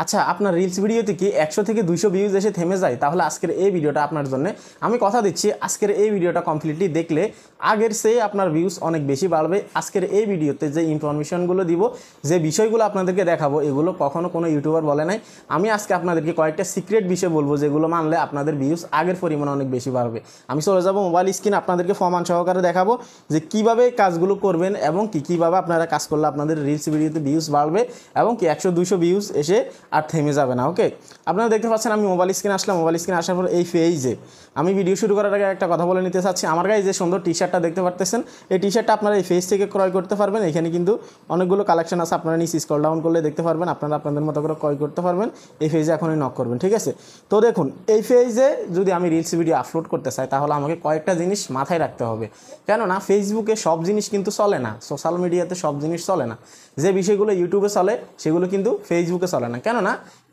আচ্ছা, আপনার রিলস ভিডিওতে কি 100 থেকে 200 ভিউজ এসে থেমে যায়? তাহলে আজকের এই ভিডিওটা আপনার জন্য। আমি কথা দিচ্ছি, আজকের এই ভিডিওটা কমপ্লিটলি দেখলে আগের চেয়ে আপনার ভিউজ অনেক বেশি বাড়বে। আজকের এই ভিডিওতে যে ইনফরমেশনগুলো দিব, যে বিষয়গুলো আপনাদেরকে দেখাবো, এগুলো কখনো কোনো ইউটিউবার বলে নাই। আমি আজকে আপনাদেরকে কয়েকটা সিক্রেট বিষয় বলবো, যেগুলো মানলে আপনাদের ভিউজ আগের পরিমাণ অনেক বেশি বাড়বে। আমি চলে যাব মোবাইল স্ক্রিন, আপনাদেরকে প্রমাণ সহকারে দেখাবো যে কীভাবে কাজগুলো করবেন এবং কীভাবে আপনারা কাজ করলে আপনাদের রিলস ভিডিওতে ভিউজ বাড়বে এবং 100-200 ভিউজ এসে আর থেমে যাবে না। ওকে, আপনারা দেখতে পাচ্ছেন আমি মোবাইল স্ক্রিনে আসলাম। মোবাইল স্ক্রিনে আসার পর এই পেজে আমি ভিডিও শুরু করার আগে একটা কথা বলে নিতে চাচ্ছি। আমার গায়ে যে সুন্দর টি শার্টটা দেখতে পারতেছেন, এই টি শার্টটা আপনারা এই পেজ থেকে ক্রয় করতে পারবেন। এখানে কিন্তু অনেকগুলো কালেকশন আছে, আপনারা নিচে স্ক্রল ডাউন করলে দেখতে পারবেন। আপনারা আপনাদের মতো করে ক্রয় করতে পারবেন। এই পেজে এখনই নক করবেন, ঠিক আছে? তো দেখুন, এই পেজে যদি আমি রিলস ভিডিও আপলোড করতে চাই, তাহলে আমাকে কয়েকটা জিনিস মাথায় রাখতে হবে। কেননা ফেসবুকে সব জিনিস কিন্তু চলে না, সোশ্যাল মিডিয়াতে সব জিনিস চলে না। যে বিষয়গুলো ইউটিউবে চলে সেগুলো কিন্তু ফেসবুকে চলে না। কেননা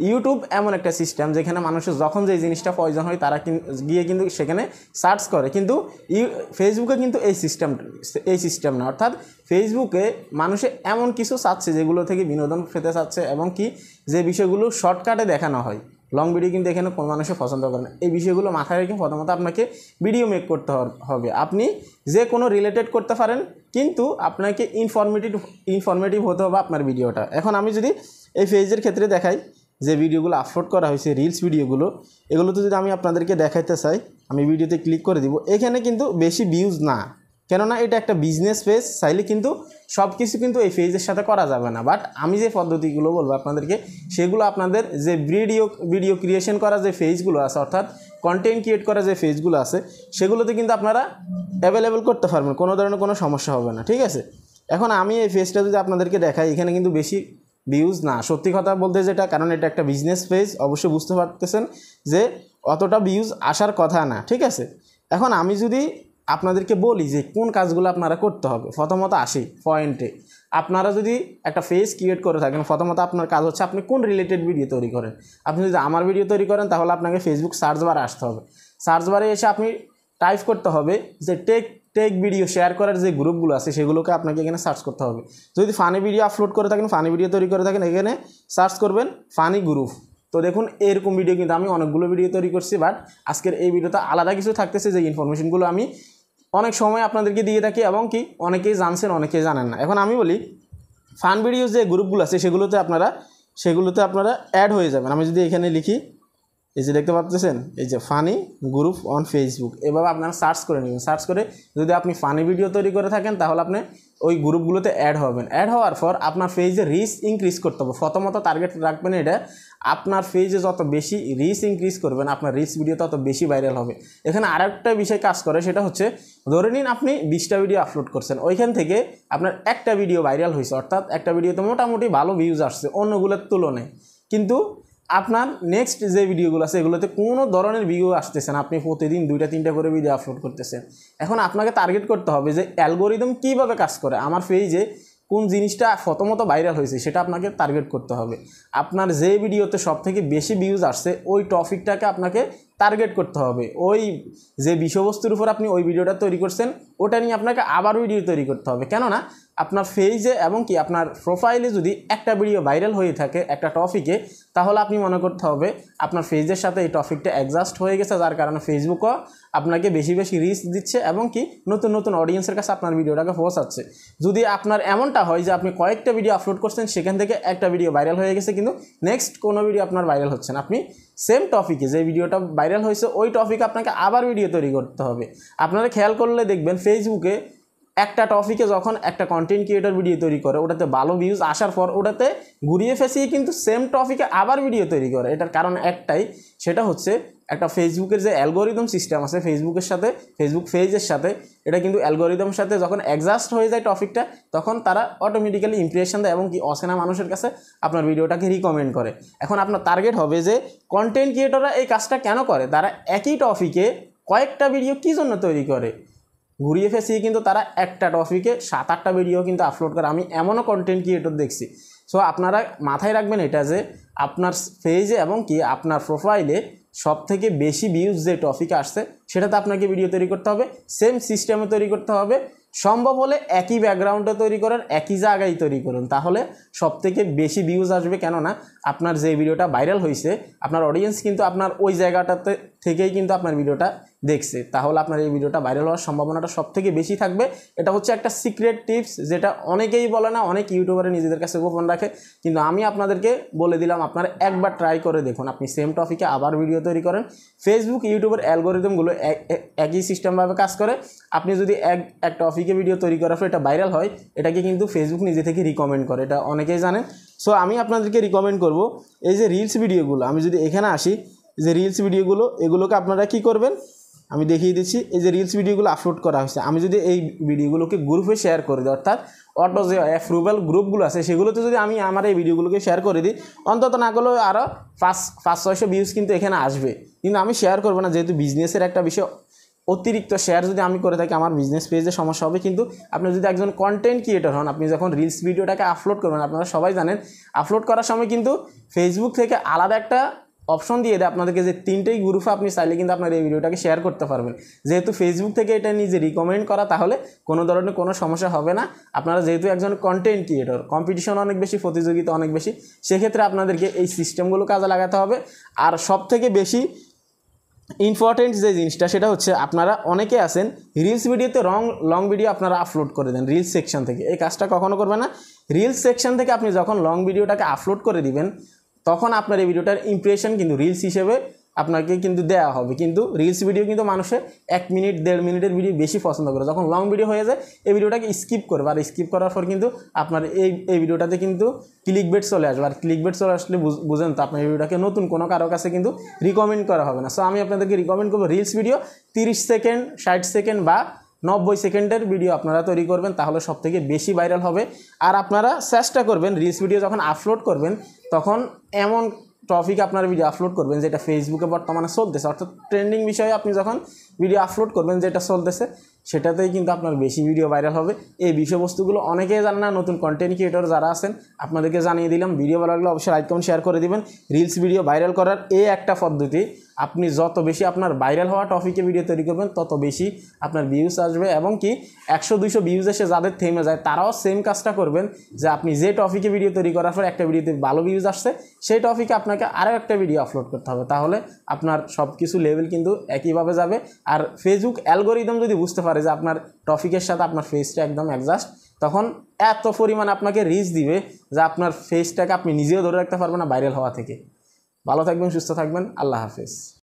ইউটিউব এমন একটা সিস্টেম যেখানে মানুষের যখন যে জিনিসটা প্রয়োজন হয় তারা গিয়ে কিন্তু সেখানে সার্চ করে, কিন্তু ফেসবুকে কিন্তু এই সিস্টেম না। অর্থাৎ ফেসবুকে মানুষে এমন কিছু চাচ্ছে যেগুলো থেকে বিনোদন পেতে চাচ্ছে, এবং কি যে বিষয়গুলো শর্টকাটে দেখানো হয়। লং ভিডিও কিন্তু এখানে কোনো মানুষে পছন্দ করে না। এই বিষয়গুলো মাথায় রেখে প্রথমত আপনাকে ভিডিও মেক করতে হবে। আপনি যে কোনো রিলেটেড করতে পারেন, কিন্তু আপনাকে ইনফরমেটিভ হতে হবে আপনার ভিডিওটা। এখন আমি যদি এই পেজের ক্ষেত্রে দেখাই, যে ভিডিওগুলো আপলোড করা হয়েছে রিলস ভিডিওগুলো, এগুলোতে যদি আমি আপনাদেরকে দেখাইতে চাই, আমি ভিডিওতে ক্লিক করে দিব। এখানে কিন্তু বেশি ভিউজ না, কেননা এটা একটা বিজনেস পেজ। চাইলে কিন্তু সব কিছু কিন্তু এই পেজের সাথে করা যাবে না। বাট আমি যে পদ্ধতিগুলো বলবো আপনাদেরকে, সেগুলো আপনাদের যে ভিডিও ক্রিয়েশন করা যে পেজগুলো আছে, অর্থাৎ কন্টেন্ট ক্রিয়েট করা যে পেজগুলো আছে, সেগুলোতে কিন্তু আপনারা অ্যাভেলেবেল করতে পারবেন, কোনো ধরনের কোনো সমস্যা হবে না, ঠিক আছে? এখন আমি এই পেজটা যদি আপনাদেরকে দেখাই, এখানে কিন্তু বেশি ভিউজ না, সত্যি কথা বলতে যেটা, কারণ এটা একটা বিজনেস পেজ। অবশ্যই বুঝতে পারতেছেন যে অতটা ভিউজ আসার কথা না, ঠিক আছে? এখন আমি যদি আপনাদেরকে বলি যে কোন কাজগুলো আপনারা করতে হবে, প্রথমত আসি পয়েন্টে। আপনারা যদি একটা পেজ ক্রিয়েট করে থাকেন, প্রথমত আপনার কাজ হচ্ছে আপনি কোন রিলেটেড ভিডিও তৈরি করেন। আপনি যদি আমার ভিডিও তৈরি করেন, তাহলে আপনাকে ফেসবুক সার্চ বারে আসতে হবে। সার্চ বারে এসে আপনি টাইপ করতে হবে যে টেক ভিডিও শেয়ার করার যে গ্রুপগুলো আছে, সেগুলোকে আপনাকে এখানে সার্চ করতে হবে। যদি ফানি ভিডিও আপলোড করে থাকেন, ফানি ভিডিও তৈরি করে থাকেন, এখানে সার্চ করবেন ফানি গ্রুপ। তো দেখুন, এরকম ভিডিও কিন্তু আমি অনেকগুলো ভিডিও তৈরি করছি, বাট আজকের এই ভিডিওতে আলাদা কিছু থাকতেছে, যে ইনফরমেশনগুলো আমি অনেক সময় আপনাদেরকে দিয়ে থাকি, এবং কি অনেকেই জানছেন, অনেকেই জানেন না। এখন আমি বলি, ফান ভিডিও যে গ্রুপগুলো আছে সেগুলোতে আপনারা অ্যাড হয়ে যাবেন। আমি যদি এখানে লিখি, এই যে দেখতে পাচ্ছেন, এই যে ফানি গ্রুপ অন ফেসবুক, এভাবে আপনারা সার্চ করে নেবেন। সার্চ করে যদি আপনি ফানি ভিডিও তৈরি করে থাকেন, তাহলে আপনি ওই গ্রুপগুলোতে অ্যাড হবেন। অ্যাড হওয়ার পর আপনার পেজে রিচ ইনক্রিজ করতে হবে। প্রথমত টার্গেট রাখবেন এটা, আপনার পেজে যত বেশি রিচ ইনক্রিজ করবেন, আপনার রিচ ভিডিও তত বেশি ভাইরাল হবে। এখানে আরেকটা বিষয় কাজ করে, সেটা হচ্ছে, ধরে নিন আপনি 20টা ভিডিও আপলোড করছেন, ওইখান থেকে আপনার একটা ভিডিও ভাইরাল হয়েছে, অর্থাৎ একটা ভিডিওতে মোটামুটি ভালো ভিউজ আসছে অন্যগুলোর তুলনায়, কিন্তু আপনার নেক্সট যে ভিডিওগুলো আছে এগুলোতে কোনো ধরনের ভিউ আসতেছে না। আপনি প্রতিদিন 2-3টা করে ভিডিও আপলোড করতেছেন। এখন আপনাকে টার্গেট করতে হবে যে অ্যালগোরিদম কীভাবে কাজ করে, আমার পেজে কোন জিনিসটা প্রথমত ভাইরাল হয়েছে সেটা আপনাকে টার্গেট করতে হবে। আপনার যে ভিডিওতে সবথেকে বেশি ভিউজ আসছে ওই টপিকটাকে আপনাকে টার্গেট করতে হবে। ওই যে বিষয়বস্তুর উপর আপনি ওই ভিডিওটা তৈরি করছেন, ওটা নিয়ে আপনাকে আবার ভিডিও তৈরি করতে হবে। কেননা আপনার পেজে এবং কি আপনার প্রোফাইলে যদি একটা ভিডিও ভাইরাল হয়ে থাকে একটা টপিকে, তাহলে আপনি মনে করতে হবে আপনার পেজের সাথে এই টপিকটা অ্যাডজাস্ট হয়ে গেছে, যার কারণে ফেসবুকও আপনাকে বেশি রিচ দিচ্ছে, এবং কি নতুন নতুন অডিয়েন্সের কাছে আপনার ভিডিওটাকে পৌঁছাচ্ছে। যদি আপনার এমনটা হয় যে আপনি কয়েকটা ভিডিও আপলোড করছেন, সেখান থেকে একটা ভিডিও ভাইরাল হয়ে গেছে, কিন্তু নেক্সট কোনো ভিডিও আপনার ভাইরাল হচ্ছে না, আপনি সেম টপিকে যে ভিডিওটা ভাইরাল হয়েছে ওই টপিকে আপনাকে আবার ভিডিও তৈরি করতে হবে। আপনারা খেয়াল করলে দেখবেন, ফেসবুকে একটা টপিকে যখন একটা কন্টেন্ট ক্রিয়েটর ভিডিও তৈরি করে, ওটাতে ভালো ভিউজ আসার পর ওটাতে ঘুরিয়ে ফেসিয়ে কিন্তু সেম টপিকে আবার ভিডিও তৈরি করে। এটার কারণ একটাই, সেটা হচ্ছে একটা ফেসবুকের যে অ্যালগোরিদম সিস্টেম আছে ফেসবুকের সাথে, ফেসবুক পেজের সাথে, এটা কিন্তু অ্যালগোরিদমের সাথে যখন অ্যাডজাস্ট হয়ে যায় টপিকটা, তখন তারা অটোমেটিক্যালি ইমপ্রেশন দেয়, এবং কি অচেনা মানুষের কাছে আপনার ভিডিওটাকে রিকমেন্ড করে। এখন আপনার টার্গেট হবে যে কন্টেন্ট ক্রিয়েটররা এই কাজটা কেন করে, তারা একই টপিকে কয়েকটা ভিডিও কী জন্য তৈরি করে, ঘুরিয়ে ফেসিয়ে কিন্তু তারা একটা টপিকে 7-8টা ভিডিও কিন্তু আপলোড করে। আমি এমনও কন্টেন্ট ক্রিয়েটর দেখছি। সো আপনারা মাথায় রাখবেন এটা, যে আপনার পেজে এবং কি আপনার প্রোফাইলে সবথেকে বেশি ভিউজ যে টপিকে আসছে, সেটাতে আপনাকে ভিডিও তৈরি করতে হবে, সেম সিস্টেমে তৈরি করতে হবে, সম্ভব হলে একই ব্যাকগ্রাউন্ডে তৈরি করেন, একই জায়গায় তৈরি করুন, তাহলে সবথেকে বেশি ভিউজ আসবে। কেননা আপনার যে ভিডিওটা ভাইরাল হয়েছে আপনার অডিয়েন্স কিন্তু আপনার ওই জায়গাটাতে থেকেই কিন্তু আপনার ভিডিওটা দেখছে, তাহলে আপনার এই ভিডিওটা ভাইরাল হওয়ার সম্ভাবনাটা সবথেকে বেশি থাকবে। এটা হচ্ছে একটা সিক্রেট টিপস, যেটা অনেকেই বলে না, অনেক ইউটিউবারে নিজেদের কাছে গোপন রাখে, কিন্তু আমি আপনাদেরকে বলে দিলাম। আপনারা একবার ট্রাই করে দেখুন, আপনি সেম টপিকে আবার ভিডিও তৈরি করেন। ফেসবুক ইউটিউবের অ্যালগোরিদমগুলো একই সিস্টেমভাবে কাজ করে। আপনি যদি এক টপিকে ভিডিও তৈরি করার পর এটা ভাইরাল হয়, এটাকে কিন্তু ফেসবুক নিজে থেকে রিকমেন্ড করে, এটা অনেকেই জানেন। সো আমি আপনাদেরকে রিকমেন্ড করব, এই যে রিলস ভিডিওগুলো, আমি যদি এখানে আসি, যে রিলস ভিডিওগুলো, এগুলোকে আপনারা কি করবেন আমি দেখিয়ে দিচ্ছি। এই যে রিলস ভিডিওগুলো আপলোড করা হয়েছে, আমি যদি এই ভিডিওগুলোকে গ্রুপে শেয়ার করে দিই, অর্থাৎ অটো যে অ্যাপ্রুভাল গ্রুপগুলো আছে সেগুলোতে যদি আমি আমার এই ভিডিওগুলোকে শেয়ার করে দিই, অন্তত না করলেও আরও 500-600 ভিউজ কিন্তু এখানে আসবে। কিন্তু আমি শেয়ার করবো না, যেহেতু বিজনেসের একটা বিষয়। অতিরিক্ত শেয়ার যদি আমি করে থাকি আমার বিজনেস পেজে সমস্যা হবে। কিন্তু আপনি যদি একজন কন্টেন্ট ক্রিয়েটর হন, আপনি যখন রিলস ভিডিওটাকে আপলোড করবেন, আপনারা সবাই জানেন আপলোড করার সময় কিন্তু ফেসবুক থেকে আলাদা একটা অপশন দিয়ে দেয় আপনাদেরকে, যে 3টেই গ্রুপে আপনি চাইলে কিন্তু আপনার এই ভিডিওটাকে শেয়ার করতে পারবেন। যেহেতু ফেসবুক থেকে এটা নিজে রিকমেন্ড করা, তাহলে কোনো ধরনের কোনো সমস্যা হবে না। আপনারা যেহেতু একজন কন্টেন্ট ক্রিয়েটর, কম্পিটিশন অনেক বেশি, প্রতিযোগিতা অনেক বেশি, সেক্ষেত্রে আপনাদেরকে এই সিস্টেমগুলো কাজে লাগাতে হবে। আর সবথেকে বেশি ইম্পর্টেন্ট যে জিনিসটা, সেটা হচ্ছে আপনারা অনেকে আছেন রিলস ভিডিওতে লং ভিডিও আপনারা আপলোড করে দেন রিলস সেকশন থেকে। এই কাজটা কখনো করবেন না। রিলস সেকশন থেকে আপনি যখন লং ভিডিওটাকে আপলোড করে দিবেন, তখন আপনার এই ভিডিওটার ইমপ্রেশন কিন্তু রিলস হিসেবে আপনাকে কিন্তু দেওয়া হবে। কিন্তু রিলস ভিডিও কিন্তু মানুষে 1 মিনিট 1.5 মিনিটের ভিডিও বেশি পছন্দ করে। যখন লং ভিডিও হয়ে যায় এই ভিডিওটাকে স্কিপ করবে, আর স্কিপ করার পর কিন্তু আপনার এই ভিডিওটাতে কিন্তু ক্লিকবেট চলে আসবে। আর ক্লিকবেট চলে আসলে বুঝেন তো আপনার এই ভিডিওটাকে নতুন কোনো কারো কাছে কিন্তু রিকমেন্ড করা হবে না। সো আমি আপনাদেরকে রিকমেন্ড করবো রিলস ভিডিও 30 সেকেন্ড, 60 সেকেন্ড বা 90 সেকেন্ডের ভিডিও আপনারা তৈরি করবেন, তাহলে সবথেকে বেশি ভাইরাল হবে। আর আপনারা চেষ্টা করবেন রিলস ভিডিও যখন আপলোড করবেন, তখন এমন টপিক আপনার ভিডিও আপলোড করবেন যেটা ফেসবুকে বর্তমানে চলতেছে, অর্থাৎ ট্রেন্ডিং বিষয়ে আপনি যখন ভিডিও আপলোড করবেন যেটা চলতেছে, সেটাতেই কিন্তু আপনার বেশি ভিডিও ভাইরাল হবে। এই বিষয়বস্তুগুলো অনেকেই জানে না, নতুন কন্টেন্ট ক্রিয়েটর যারা আছেন আপনাদেরকে জানিয়ে দিলাম। ভিডিও ভালো লাগলে অবশ্যই লাইক কমেন্ট শেয়ার করে দিবেন। রিলস ভিডিও ভাইরাল করার এই একটা পদ্ধতি, আপনি যত বেশি আপনার ভাইরাল হওয়া টপিকে ভিডিও তৈরি করবেন, তত বেশি আপনার ভিউজ আসবে। এবং কি 100-200 ভিউজ এসে যাদের থেমে যায়, তারাও সেম কাজটা করবেন, যে আপনি যে টপিকে ভিডিও তৈরি করার পর একটা ভিডিওতে ভালো ভিউজ আসছে, সেই টপিকে আপনাকে আরও একটা ভিডিও আপলোড করতে হবে, তাহলে আপনার সব কিছু লেভেল কিন্তু একইভাবে যাবে। আর ফেসবুক অ্যালগোরিদম যদি বুঝতে পারে যে আপনার টপিকের সাথে আপনার ফেসটা একদম অ্যাডজাস্ট, তখন এত পরিমাণ আপনাকে রিচ দিবে যে আপনার ফেসটাকে আপনি নিজেও ধরে রাখতে পারবেন না ভাইরাল হওয়া থেকে। ভালো থাকবেন, সুস্থ থাকবেন, আল্লাহ হাফেজ।